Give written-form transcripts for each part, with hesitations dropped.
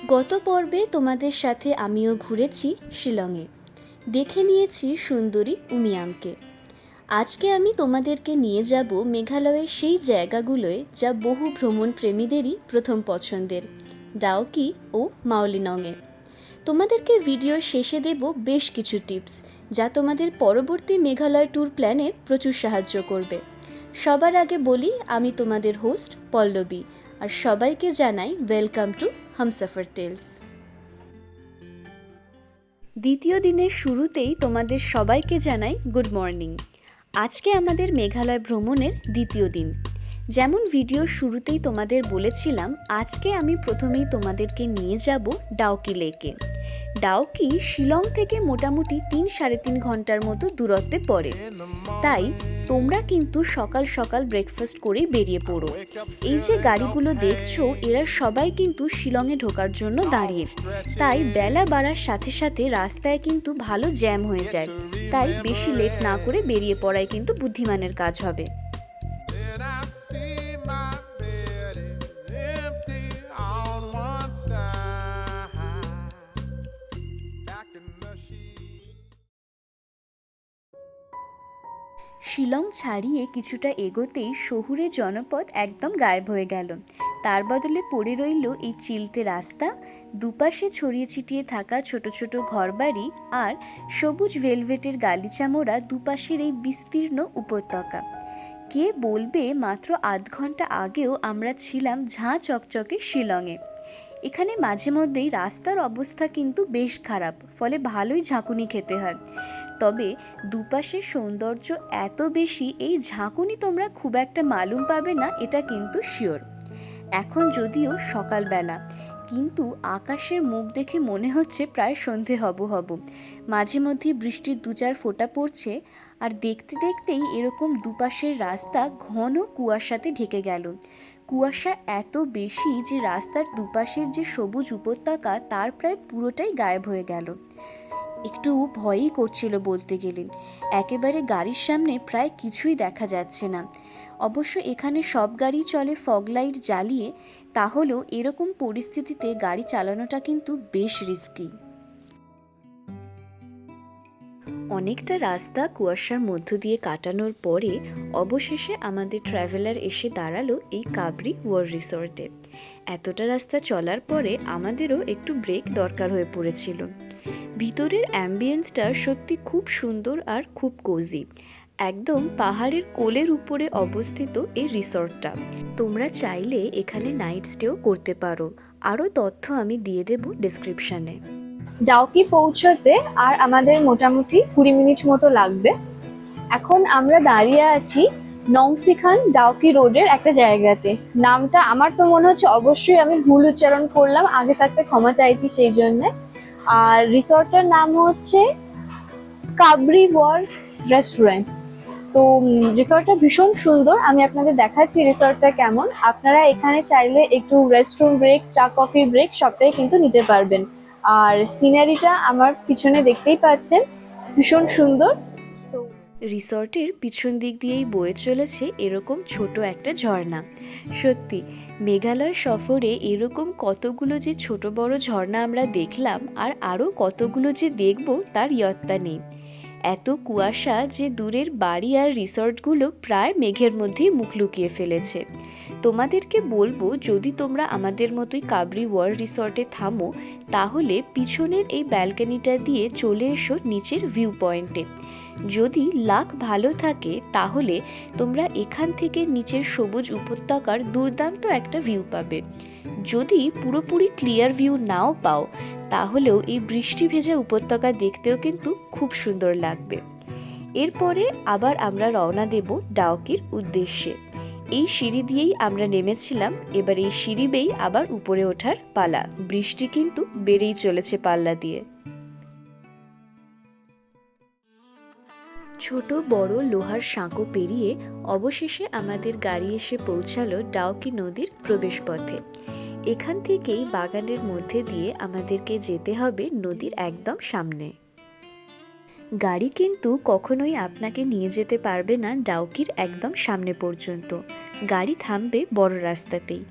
গত পর্বে তোমাদের সাথে আমিও ঘুরেছি শিলংয়ে, দেখে নিয়েছি সুন্দরী উমিয়ামকে। আজকে আমি তোমাদেরকে নিয়ে যাব মেঘালয়ের সেই জায়গাগুলোয় যা বহু ভ্রমণ প্রেমীদেরই প্রথম পছন্দের, ডাউকি ও মাওলিনংয়ে। তোমাদেরকে ভিডিওর শেষে দেব বেশ কিছু টিপস, যা তোমাদের পরবর্তী মেঘালয় ট্যুর প্ল্যানে প্রচুর সাহায্য করবে। সবার আগে বলি, আমি তোমাদের হোস্ট পল্লবী, আর সবাইকে জানাই ওয়েলকাম টু হামসফর টেলস। দ্বিতীয় দিনের শুরুতেই তোমাদের সবাইকে জানাই গুড মর্নিং। আজকে আমাদের মেঘালয় ভ্রমণের দ্বিতীয় দিন। যেমন ভিডিওর শুরুতেই তোমাদের বলেছিলাম, আজকে আমি প্রথমেই তোমাদেরকে নিয়ে যাব ডাউকি লেকে। ডাউকি শিলং থেকে মোটামুটি 3-3.5 ঘন্টার মতো দূরত্বে পড়ে, তাই তোমরা কিন্তু সকাল সকাল ব্রেকফাস্ট করেই বেরিয়ে পড়ো। এই যে গাড়িগুলো দেখছো, এরা সবাই কিন্তু শিলংয়ে ঢোকার জন্য দাঁড়িয়ে, তাই বেলা বাড়ার সাথে সাথে রাস্তায় কিন্তু ভালো জ্যাম হয়ে যায়। তাই বেশি লেট না করে বেরিয়ে পড়াই কিন্তু বুদ্ধিমানের কাজ হবে। শিলং ছাড়িয়ে কিছুটা এগোতেই শহুরে জনপদ একদম গায়েব হয়ে গেল। তার বদলে পড়ে রইল এই চিলতে রাস্তা, দুপাশে ছড়িয়ে ছিটিয়ে থাকা ছোট ছোট ঘরবাড়ি আর সবুজ ভেলভেটের গালিচা মোড়া দুপাশের এই বিস্তীর্ণ উপত্যকা। কে বলবে মাত্র আধ ঘন্টা আগেও আমরা ছিলাম ঝাঁ চকচকে শিলংয়ে। এখানে মাঝে মধ্যেই রাস্তার অবস্থা কিন্তু বেশ খারাপ, ফলে ভালোই ঝাঁকুনি খেতে হয়। তবে দুপাশের সৌন্দর্য এত বেশি, এই ঝাঁকুনি তোমরা খুব একটা মালুম পাবে না, এটা কিন্তু শিওর। এখন যদিও সকালবেলা, কিন্তু আকাশের মুখ দেখে মনে হচ্ছে প্রায় সন্ধে হব। মাঝে মধ্যে বৃষ্টির 2-4 ফোঁটা পড়ছে, আর দেখতে দেখতেই এরকম দুপাশের রাস্তা ঘন কুয়াশাতে ঢেকে গেল। কুয়াশা এত বেশি যে রাস্তার দুপাশের যে সবুজ উপত্যকা তার প্রায় পুরোটাই গায়েব হয়ে গেল। একটু ভয়ই করছিল বলতে গেলে, একেবারে গাড়ির সামনে প্রায় কিছুই দেখা যাচ্ছে না। অবশ্য এখানে সব গাড়ি চলে ফগ লাইট জ্বালিয়ে, তাহলেও এরকম পরিস্থিতিতে গাড়ি চালানোটা কিন্তু বেশ রিস্কি। অনেকটা রাস্তা কুয়াশার মধ্য দিয়ে কাটানোর পরে অবশেষে আমাদের ট্রাভেলার এসে দাঁড়ালো এই কাবরি ওয়ার রিসর্টে। এতটা রাস্তা চলার পরে আমাদেরও একটু ব্রেক দরকার হয়ে পড়েছিল। ভিতরের অ্যাম্বিয়েন্সটা সত্যি খুব সুন্দর আর খুব কোজি। একদম পাহাড়ের কোলের উপরে অবস্থিত এই রিসর্টটা। তোমরা চাইলে এখানে নাইট স্টেও করতে পারো, আরও তথ্য আমি দিয়ে দেব ডেসক্রিপশানে। ডাউকি পৌঁছতে আর আমাদের মোটামুটি 20 মিনিট মতো লাগবে। এখন আমরা দাঁড়িয়ে আছি নংসিখান ডাউকি রোডের একটা জায়গাতে। নামটা আমার তো মনে হচ্ছে অবশ্যই আমি ভুল উচ্চারণ করলাম, আগে থাকতে ক্ষমা চাইছি সেই জন্যে। আর রিসর্টটার নাম হচ্ছে কাবরি ওয়ার রেস্টুরেন্ট। তো রিসর্টটা ভীষণ সুন্দর, আমি আপনাদের দেখাচ্ছি রিসর্টটা কেমন। আপনারা এখানে চাইলে একটু রেস্টরুম ব্রেক, চা কফি ব্রেক সবটাই কিন্তু নিতে পারবেন। আর সিনারিটা আমার পিছনে দেখতেই পাচ্ছেন, ভীষণ সুন্দর। রিসর্টের পিছন দিক দিয়েই বয়ে চলেছে এরকম ছোট একটা ঝর্ণা। সত্যি মেঘালয় সফরে এরকম কতগুলো যে ছোট বড় ঝর্ণা আমরা দেখলাম, আর আরও কতগুলো যে দেখব তার ইয়ত্তা নেই। এত কুয়াশা যে দূরের বাড়ি আর রিসর্টগুলো প্রায় মেঘের মধ্যেই মুখ লুকিয়ে ফেলেছে। তোমাদেরকে বলবো, যদি তোমরা আমাদের মতোই কাবরি ওয়ার রিসর্টে থামো, তাহলে পিছনের এই ব্যালকনিটা দিয়ে চলে এসো নিচের ভিউ পয়েন্টে। যদি লাক ভালো থাকে তাহলে তোমরা এখান থেকে নিচের সবুজ উপত্যকার দুর্দান্ত একটা ভিউ পাবে। যদি পুরোপুরি ক্লিয়ার ভিউ নাও পাও, তাহলেও এই বৃষ্টি ভেজা উপত্যকা দেখতেও কিন্তু খুব সুন্দর লাগবে। এরপরে আবার আমরা রওনা দেব ডাউকির উদ্দেশ্যে। এই সিঁড়ি দিয়েই আমরা নেমেছিলাম, এবার এই সিঁড়ি বেয়েই আবার উপরে ওঠার পালা। বৃষ্টি কিন্তু বেড়েই চলেছে পাল্লা দিয়ে। ছোট বড় লোহার সাঁকো পেরিয়ে অবশেষে আমাদের গাড়ি এসে পৌঁছালো ডাউকি নদীর প্রবেশপথে। এখান থেকেই বাগানের মধ্যে দিয়ে আমাদেরকে যেতে হবে নদীর একদম সামনে। গাড়ি কিন্তু কখনোই আপনাকে নিয়ে যেতে পারবে না ডাউকির একদম সামনে পর্যন্ত। গাড়ি থামবে বড় রাস্তাতেই।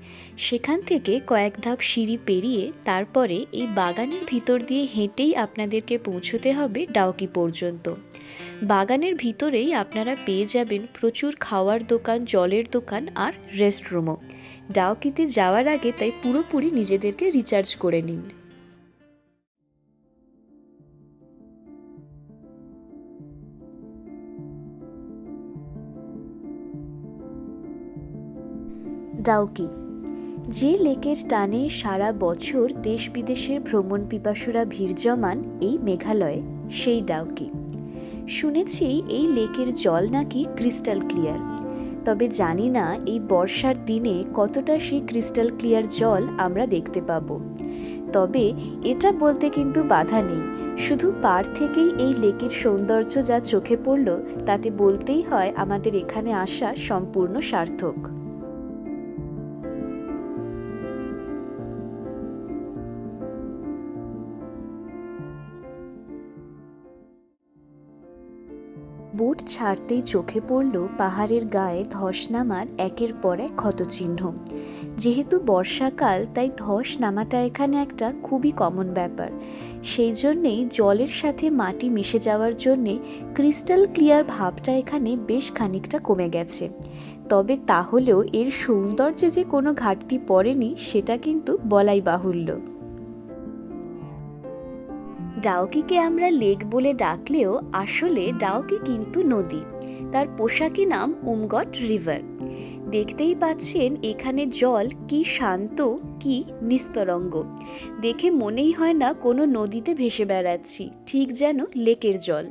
সেখান থেকে কয়েক ধাপ সিঁড়ি পেরিয়ে তারপরে এই বাগানের ভিতর দিয়ে হেঁটেই আপনাদেরকে পৌঁছতে হবে ডাউকি পর্যন্ত। বাগানের ভিতরেই আপনারা পেয়ে যাবেন প্রচুর খাওয়ার দোকান, জলের দোকান আর রেস্টরুমও। ডাউকিতে যাওয়ার আগে তাই পুরোপুরি নিজেদেরকে রিচার্জ করে নিন। ডাউকি, যে লেকের টানে সারা বছর দেশ বিদেশের ভ্রমণ পিপাসুরা ভিড় জমান এই মেঘালয়ে, সেই ডাউকি। শুনেছি এই লেকের জল নাকি ক্রিস্টাল ক্লিয়ার, তবে জানি না এই বর্ষার দিনে কতটা সেই ক্রিস্টাল ক্লিয়ার জল আমরা দেখতে পাবো। তবে এটা বলতে কিন্তু বাধা নেই, শুধু পার থেকেই এই লেকের সৌন্দর্য যা চোখে পড়ল তাতে বলতেই হয় আমাদের এখানে আসা সম্পূর্ণ সার্থক। বোট ছাড়তেই চোখে পড়ল পাহাড়ের গায়ে ধস নামার একের পর এক ক্ষতচিহ্ন। যেহেতু বর্ষাকাল তাই ধস নামাটা এখানে একটা খুবই কমন ব্যাপার। সেই জন্যেই জলের সাথে মাটি মিশে যাওয়ার জন্যে ক্রিস্টাল ক্লিয়ার ভাবটা এখানে বেশ খানিকটা কমে গেছে। তবে তাহলেও এর সৌন্দর্যে যে কোনো ঘাটতি পড়েনি সেটা কিন্তু বলাই বাহুল্য। ডাউকিকে আমরা লেক বলে ডাকলেও আসলে ডাউকি কিন্তু নদী। তার পোশাকি নাম উমগট রিভার। দেখতেই পাচ্ছেন এখানে জল কি শান্ত, কি নিস্তরঙ্গ। দেখে মনেই হয় না কোনো নদীতে ভেসে বেড়াচ্ছি, ঠিক যেন লেকের জল।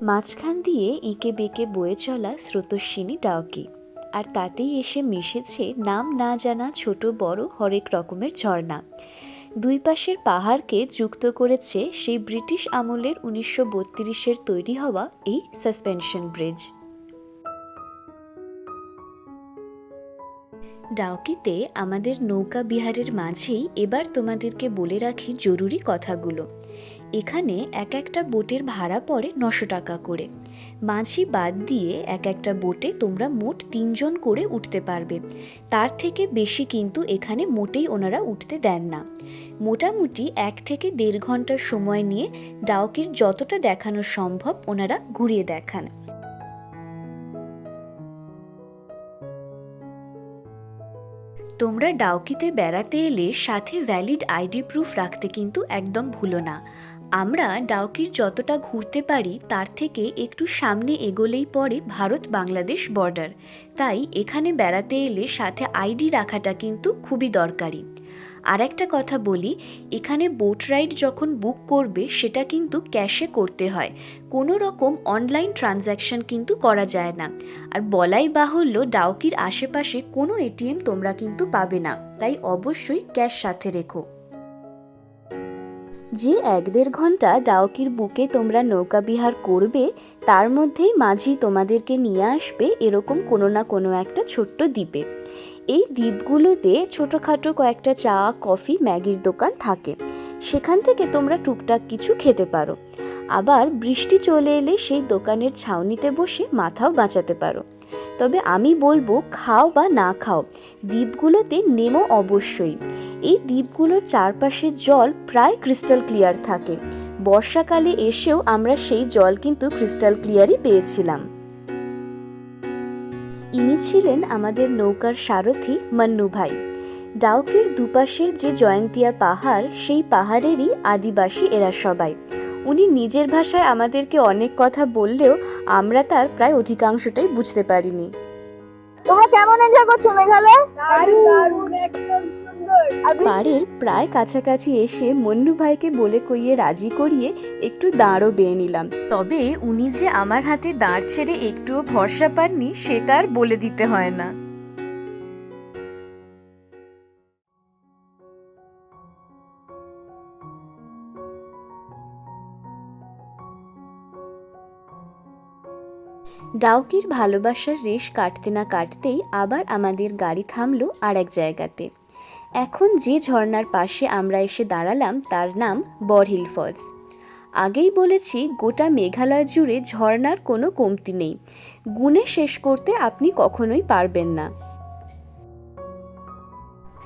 মাঝখান দিয়ে এঁকে বেঁকে বয়ে চলা স্রোতস্বিনী ডাউকি, আর তাতেই এসে মিশেছে নাম না জানা ছোট বড় হরেক রকমের ঝর্ণা। দুই পাশের পাহাড়কে যুক্ত করেছে সেই ব্রিটিশ আমলের 1932-এর তৈরি হওয়া এই সাসপেনশন ব্রিজ। ডাউকিতে আমাদের নৌকা বিহারের মাঝেই এবার তোমাদেরকে বলে রাখি জরুরি কথাগুলো। এখানে এক একটা বোটের ভাড়া পড়ে 900 টাকা করে। মাঝি বাদ দিয়ে এক একটা বোটে তোমরা মোট 3 জন করে উঠতে পারবে। তার থেকে বেশি কিন্তু এখানে মোটেই ওনারা উঠতে দেন না। মোটামুটি 1 থেকে 1.5 ঘন্টার সময় নিয়ে ডাউকির যতটা দেখানো সম্ভব ওনারা ঘুরিয়ে দেখান। তোমরা ডাউকিতে বেড়াতে এলে সাথে ভ্যালিড আইডি প্রুফ রাখতে কিন্তু একদম ভুলো না। আমরা ডাউকির যতটা ঘুরতে পারি তার থেকে একটু সামনে এগোলেই পড়ে ভারত বাংলাদেশ বর্ডার, তাই এখানে বেড়াতে এলে সাথে আইডি রাখাটা কিন্তু খুবই দরকারি। আর একটা কথা বলি, এখানে বোট রাইড যখন বুক করবে সেটা কিন্তু ক্যাশে করতে হয়, কোনো রকম অনলাইন ট্রানজ্যাকশন কিন্তু করা যায় না। আর বলাই বাহুল্য ডাউকির আশেপাশে কোনো এটিএম তোমরা কিন্তু পাবে না, তাই অবশ্যই ক্যাশ সাথে রেখো। যে 1-1.5 ঘন্টা ডাউকির বুকে তোমরা নৌকা বিহার করবে তার মধ্যেই মাঝি তোমাদেরকে নিয়ে আসবে এরকম কোনো না কোনো একটা ছোট্ট দ্বীপে। এই দ্বীপগুলোতে ছোটোখাটো কয়েকটা চা, কফি, ম্যাগির দোকান থাকে, সেখান থেকে তোমরা টুকটাক কিছু খেতে পারো। আবার বৃষ্টি চলে এলে সেই দোকানের ছাউনিতে বসে মাথাও বাঁচাতে পারো। তবে আমি বলবো খাও বা না খাও, দ্বীপগুলোতে নেমো অবশ্যই। এই দ্বীপগুলোর চারপাশের জল প্রায় ক্রিস্টাল ক্লিয়ার থাকে। বর্ষাকালে এসেও আমরা সেই জল কিন্তু ক্রিস্টাল ক্লিয়ারই পেয়েছিলাম। ইনি ছিলেন আমাদের নৌকার সারথি মান্নু ভাই। ডাউকির দুপাশের যে জয়ন্তিয়া পাহাড়, সেই পাহাড়েরই আদিবাসী এরা সবাই। উনি নিজের ভাষায় আমাদেরকে অনেক কথা বললেও আমরা তার প্রায় অধিকাংশটাই বুঝতে পারিনি। তোমরা কেমন এনজয় করছো মেঘালয়? পাড়ের প্রায় কাছাকাছি এসে মন্নু ভাইকে বলে কইয়ে রাজি করিয়ে একটু দাঁড়ও বেয়ে নিলাম। তবে উনি যে আমার হাতে দাঁড় ছেড়ে একটুও ভরসা পাননি সেটা আর বলে দিতে হয় না। ডাউকির ভালোবাসার রেশ কাটতে না কাটতেই আবার আমাদের গাড়ি থামলো আর এক জায়গাতে। এখন যে ঝর্ণার পাশে আমরা এসে দাঁড়ালাম তার নাম বরহিল ফলস। আগেই বলেছি গোটা মেঘালয় জুড়ে ঝর্ণার কোনো কমতি নেই, গুণে শেষ করতে আপনি কখনোই পারবেন না।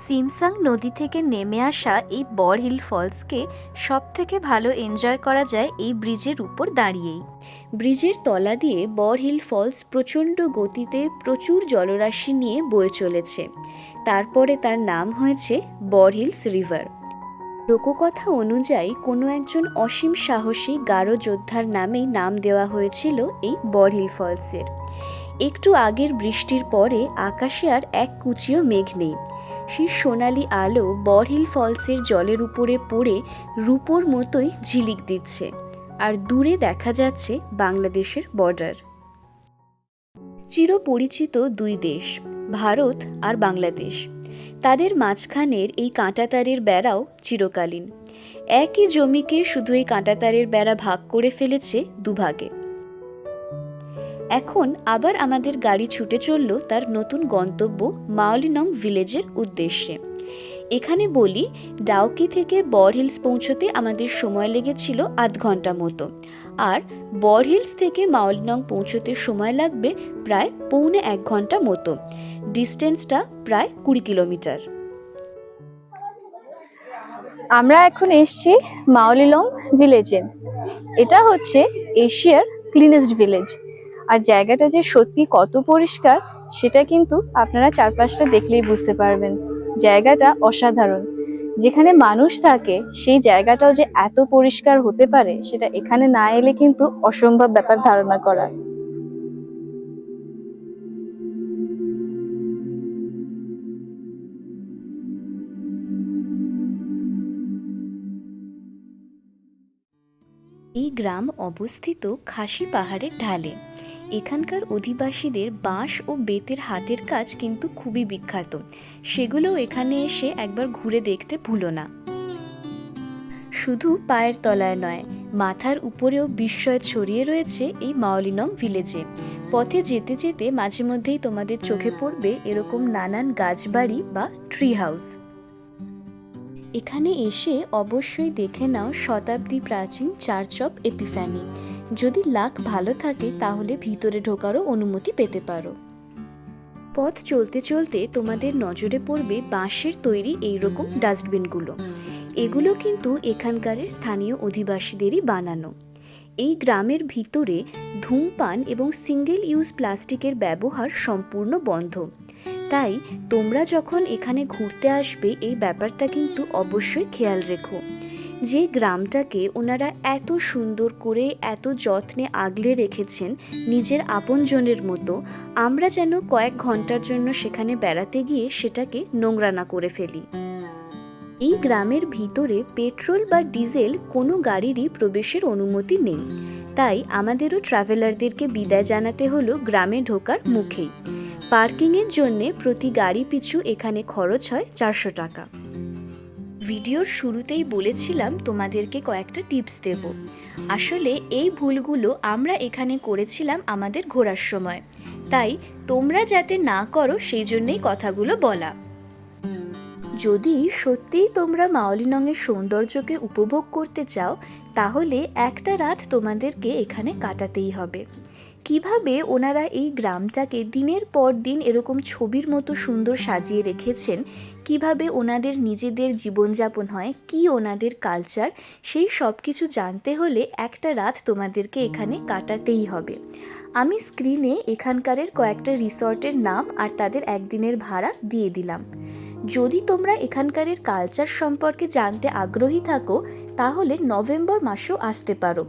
সিমসাং নদী থেকে নেমে আসা এই বরহিল ফলসকে সবথেকে ভালো এনজয় করা যায় এই ব্রিজের উপর দাঁড়িয়েই। ব্রিজের তলা দিয়ে বরহিল ফলস প্রচণ্ড গতিতে প্রচুর জলরাশি নিয়ে বয়ে চলেছে। তারপরে তার নাম হয়েছে বরহিলস রিভার। লোককথা অনুযায়ী কোনো একজন অসীম সাহসী গারো যোদ্ধার নামেই নাম দেওয়া হয়েছিল এই বরহিল ফলসের। একটু আগের বৃষ্টির পরে আকাশে আর এক কুচিও মেঘ নেই। সেই সোনালি আলো বরহিল ফলসের জলের উপরে পড়ে রূপোর মতোই ঝিলিক দিচ্ছে, আর দূরে দেখা যাচ্ছে বাংলাদেশের বর্ডার। চিরপরিচিত দুই দেশ, ভারত আর বাংলাদেশ, তাদের মাঝখানের এই কাঁটাতারের বেড়াও চিরকালীন। একই জমিকে শুধু এই কাঁটাতারের বেড়া ভাগ করে ফেলেছে দুভাগে। এখন আবার আমাদের গাড়ি ছুটে চলল তার নতুন গন্তব্য মাওলিনং ভিলেজের উদ্দেশ্যে। এখানে বলি, ডাউকি থেকে বরহিলস পৌঁছতে আমাদের সময় লেগেছিল আধ ঘন্টা মতো, আর বরহিলস থেকে মাওলিনং পৌঁছতে সময় লাগবে প্রায় পৌনে 1 ঘন্টা মতো। ডিস্টেন্সটা প্রায় 20 কিলোমিটার। আমরা এখন এসেছি মাওলিলং ভিলেজে। এটা হচ্ছে এশিয়ার ক্লিনেস্ট ভিলেজ। আর জায়গাটা যে সত্যি কত পরিষ্কার সেটা কিন্তু আপনারা চারপাশটা দেখলেই বুঝতে পারবেন। জায়গাটা অসাধারণ। যেখানে মানুষ থাকে সেই জায়গাটাও যে এত পরিষ্কার হতে পারে সেটা এখানে না এলে কিন্তু অসম্ভব ব্যাপার ধারণা করা। এই গ্রাম অবস্থিত খাসি পাহাড়ের ঢালে। এখানকার অধিবাসীদের বাঁশ ও বেতের হাতের কাজ কিন্তু খুবই বিখ্যাত। সেগুলোও এখানে এসে একবার ঘুরে দেখতে ভুলো না। শুধু পায়ের তলায় নয়, মাথার উপরেও বিস্ময় ছড়িয়ে রয়েছে এই মাওলিনং ভিলেজে। পথে যেতে যেতে মাঝে মধ্যেই তোমাদের চোখে পড়বে এরকম নানান গাছবাড়ি বা ট্রি হাউস। এখানে এসে অবশ্যই দেখে নাও শতাব্দী প্রাচীন চার্চ অফ এপিফ্যানি। যদি লাক ভালো থাকে তাহলে ভিতরে ঢোকারও অনুমতি পেতে পারো। পথ চলতে চলতে তোমাদের নজরে পড়বে বাঁশের তৈরি এইরকম ডাস্টবিনগুলো। এগুলো কিন্তু এখানকার স্থানীয় অধিবাসীদেরই বানানো। এই গ্রামের ভিতরে ধূমপান এবং সিঙ্গেল ইউজ প্লাস্টিকের ব্যবহার সম্পূর্ণ বন্ধ। তাই তোমরা যখন এখানে ঘুরতে আসবে এই ব্যাপারটা কিন্তু অবশ্যই খেয়াল রেখো। যে গ্রামটাকে ওনারা এত সুন্দর করে এত যত্নে আগলে রেখেছেন নিজের আপনজনের মতো, আমরা যেন কয়েক ঘন্টার জন্য সেখানে বেড়াতে গিয়ে সেটাকে নোংরা না করে ফেলি। এই গ্রামের ভিতরে পেট্রোল বা ডিজেল কোনো গাড়িরই প্রবেশের অনুমতি নেই। তাই আমাদেরও ট্রাভেলারদেরকে বিদায় জানাতে হলো গ্রামে ঢোকার মুখেই। পার্কিংয়ের জন্যে প্রতি গাড়ি পিছু এখানে খরচ হয় 400 টাকা। ভিডিওর শুরুতেই বলেছিলাম তোমাদেরকে কয়েকটা টিপস দেব। আসলে এই ভুলগুলো আমরা এখানে করেছিলাম আমাদের ঘোরার সময়, তাই তোমরা যাতে না করো সেই জন্যই কথাগুলো বলা। যদি সত্যিই তোমরা মাওলিনংয়ের সৌন্দর্যকে উপভোগ করতে চাও তাহলে একটা রাত তোমাদেরকে এখানে কাটাতেই হবে। কিভাবে ওনারা এই গ্রামটাকে দিনের পর দিন এরকম ছবির মতো সুন্দর সাজিয়ে রেখেছেন, কিভাবে ওনাদের নিজেদের জীবনযাপন হয়, কি ওনাদের কালচার, সেই সব কিছু জানতে হলে একটা রাত তোমাদেরকে এখানে কাটাতেই হবে। আমি স্ক্রিনে এখানকারের কয়েকটা রিসর্টের নাম আর তাদের একদিনের ভাড়া দিয়ে দিলাম। যদি তোমরা এখানকারের কালচার সম্পর্কে জানতে আগ্রহী থাকো তাহলে নভেম্বর মাসেও আসতে পারো।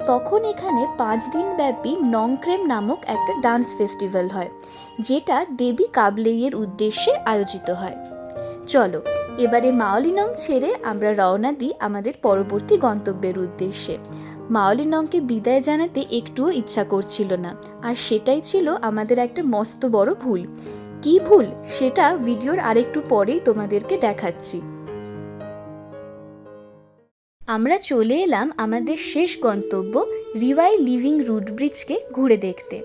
তখন এখানে 5 দিন ব্যাপী নংক্রেম নামক একটা ডান্স ফেস্টিভ্যাল হয়, যেটা দেবী কাবলেইয়ের উদ্দেশ্যে আয়োজিত হয়। চলো এবারে মাওলিনং ছেড়ে আমরা রওনা দিই আমাদের পরবর্তী গন্তব্যের উদ্দেশ্যে। মাওলিনংকে বিদায় জানাতে একটুও ইচ্ছা করছিল না, আর সেটাই ছিল আমাদের একটা মস্ত বড় ভুল। কি ভুল সেটা ভিডিওর আরেকটু পরেই তোমাদেরকে দেখাচ্ছি। আমরা চলে এলাম আমাদের শেষ গন্তব্য রিওয়াই লিভিং রুট ব্রিজকে ঘুরে দেখতে।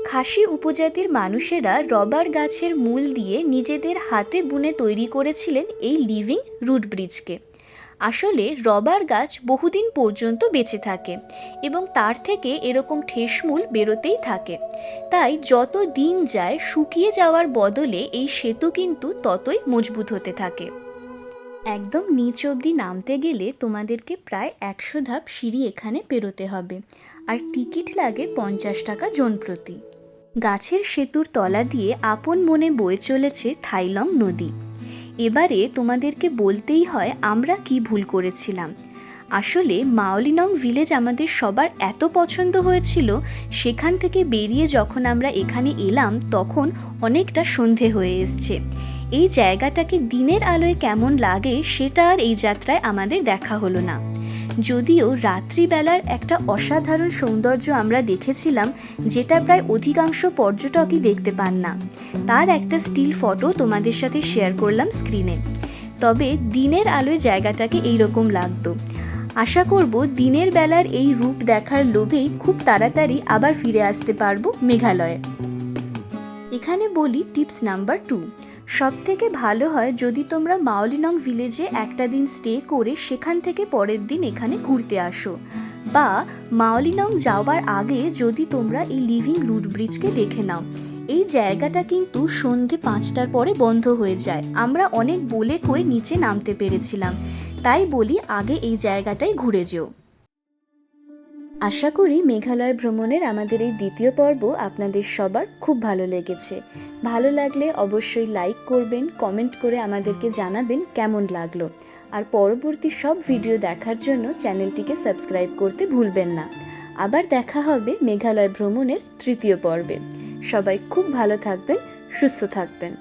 খাসি উপজাতির মানুষেরা রবার গাছের মূল দিয়ে নিজেদের হাতে বুনে তৈরি করেছিলেন এই লিভিং রুট ব্রিজকে। আসলে রবার গাছ বহুদিন পর্যন্ত বেঁচে থাকে এবং তার থেকে এরকম ঠেসমূল বেরোতেই থাকে, তাই যত দিন যায় শুকিয়ে যাওয়ার বদলে এই সেতু কিন্তু ততই মজবুত হতে থাকে। একদম নিচ অবধি নামতে গেলে তোমাদেরকে প্রায় 100 ধাপ সিঁড়ি এখানে পেরোতে হবে, আর টিকিট লাগে 50 টাকা জন প্রতি। গাছের সেতুর তলা দিয়ে আপন মনে বয়ে চলেছে থাইলং নদী। এবারে তোমাদেরকে বলতেই হয় আমরা কি ভুল করেছিলাম। আসলে মাওলিনং ভিলেজ আমাদের সবার এত পছন্দ হয়েছিল, সেখান থেকে বেরিয়ে যখন আমরা এখানে এলাম তখন অনেকটা সন্ধে হয়ে এসছে। এই জায়গাটাকে দিনের আলোয় কেমন লাগে সেটা আর এই যাত্রায় আমাদের দেখা হলো না। যদিও রাত্রিবেলার একটা অসাধারণ সৌন্দর্য আমরা দেখেছিলাম, যেটা প্রায় অধিকাংশ পর্যটকই দেখতে পান না। তার একটা স্টিল ফটো তোমাদের সাথে শেয়ার করলাম স্ক্রিনে। তবে দিনের আলোয় জায়গাটাকে এইরকম লাগতো। আশা করব দিনের বেলার এই রূপ দেখার লোভেই খুব তাড়াতাড়ি আবার ফিরে আসতে পারবো মেঘালয়ে। এখানে বলি টিপস নাম্বার 2, সবথেকে ভালো হয় যদি তোমরা মাওলিনং ভিলেজে একটা দিন স্টে করে সেখান থেকে পরের দিন এখানে ঘুরতে আসো, বা মাওলিনং যাওয়ার আগে যদি তোমরা এই লিভিং রুট ব্রিজকে দেখে নাও। এই জায়গাটা কিন্তু সন্ধে 5টার পরে বন্ধ হয়ে যায়। আমরা অনেক বলে কয়ে নিচে নামতে পেরেছিলাম, তাই বলি আগে এই জায়গাটাই ঘুরে যেও। আশা করি মেঘালয় ভ্রমণের আমাদের এই দ্বিতীয় পর্ব আপনাদের সবার খুব ভালো লেগেছে। ভালো লাগলে অবশ্যই লাইক করবেন, কমেন্ট করে আমাদেরকে জানাবেন কেমন লাগলো। আর পরবর্তী সব ভিডিও দেখার জন্য চ্যানেলটিকে সাবস্ক্রাইব করতে ভুলবেন না। আবার দেখা হবে মেঘালয় ভ্রমণের তৃতীয় পর্বে। সবাই খুব ভালো থাকবেন, সুস্থ থাকবেন।